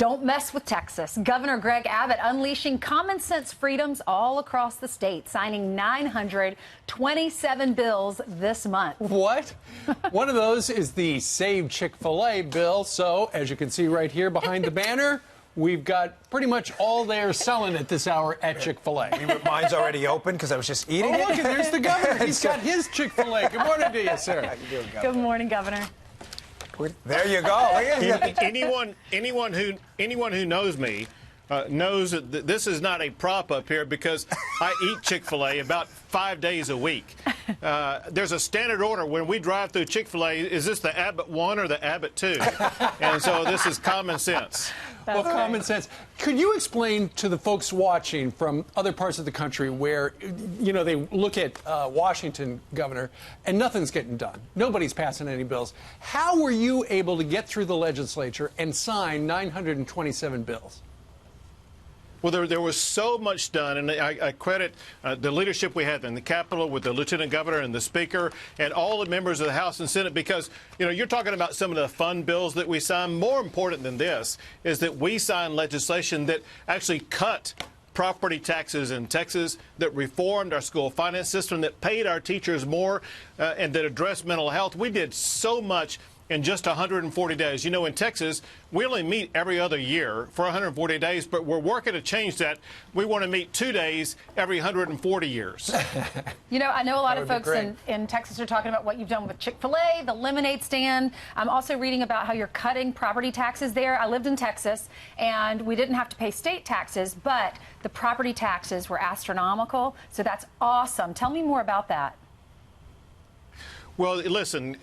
Don't mess with Texas. Governor Greg Abbott unleashing common sense freedoms all across the state, signing 927 bills this month. What? One of those is the Save Chick-fil-A bill. So, as you can see right here behind the banner, we've got pretty much all they're selling at this hour at Chick-fil-A. Mine's already open because I was just eating it. Oh, look, and there's the governor. He's got his Chick-fil-A. Good morning to you, sir. How you doing, Governor? Good morning, Governor. There you go. Anyone who knows me knows that this is not a prop up here because I eat Chick-fil-A about 5 days a week. There's a standard order when we drive through Chick-fil-A. Is this the Abbott 1 or the Abbott 2? And so this is common sense. Well, common sense. Could you explain to the folks watching from other parts of the country where, you know, they look at Washington, Governor, and nothing's getting done. Nobody's passing any bills. How were you able to get through the legislature and sign 927 bills? Well, there was so much done, and I credit the leadership we had in the Capitol with the Lieutenant Governor and the Speaker and all the members of the House and Senate because, you know, you're talking about some of the fun bills that we signed. More important than this is that we signed legislation that actually cut property taxes in Texas, that reformed our school finance system, that paid our teachers more, and that addressed mental health. We did so much in just 140 days. You know, in Texas, we only meet every other year for 140 days, but we're working to change that. We want to meet 2 days every 140 years. You know, I know a lot of folks in Texas are talking about what you've done with Chick-fil-A, the lemonade stand. I'm also reading about how you're cutting property taxes there. I lived in Texas, and we didn't have to pay state taxes, but the property taxes were astronomical, so that's awesome. Tell me more about that. Well, listen,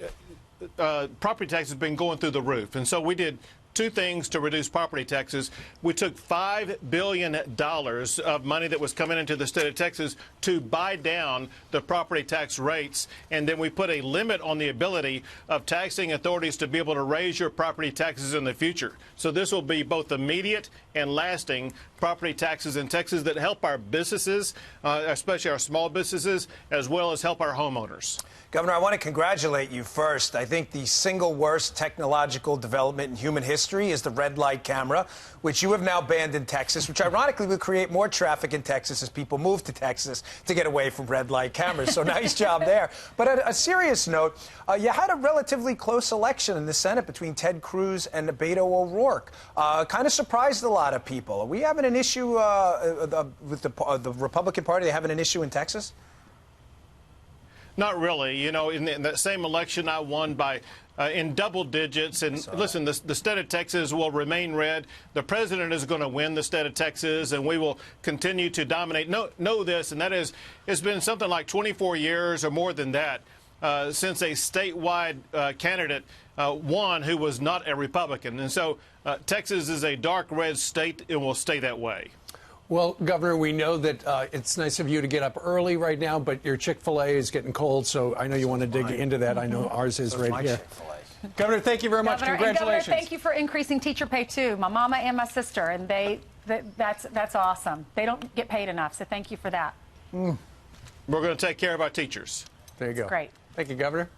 property taxes have been going through the roof. And so we did two things to reduce property taxes. We took $5 billion of money that was coming into the state of Texas to buy down the property tax rates. And then we put a limit on the ability of taxing authorities to be able to raise your property taxes in the future. So this will be both immediate and lasting property taxes in Texas that help our businesses, especially our small businesses, as well as help our homeowners. Governor, I want to congratulate you first. I think the single worst technological development in human history is the red light camera, which you have now banned in Texas, which ironically will create more traffic in Texas as people move to Texas to get away from red light cameras. So nice job there. But on a serious note, you had a relatively close election in the Senate between Ted Cruz and Beto O'Rourke. Kind of surprised a lot of people. Are we having an issue with the Republican Party? Are they having an issue in Texas? Not really. You know, in that same election, I won by in double digits. And listen, the state of Texas will remain red. The president is going to win the state of Texas, and we will continue to dominate. Know this, and that is, it's been something like 24 years or more than that since a statewide candidate won who was not a Republican. And so Texas is a dark red state and will stay that way. Well, Governor, we know that it's nice of you to get up early right now, but your Chick-fil-A is getting cold, so I know you want to dig into that. I know ours is right here. Governor, thank you very much. Congratulations. And Governor, thank you for increasing teacher pay, too. My mama and my sister, and that's awesome. They don't get paid enough, so thank you for that. We're going to take care of our teachers. There you go. Great. Thank you, Governor.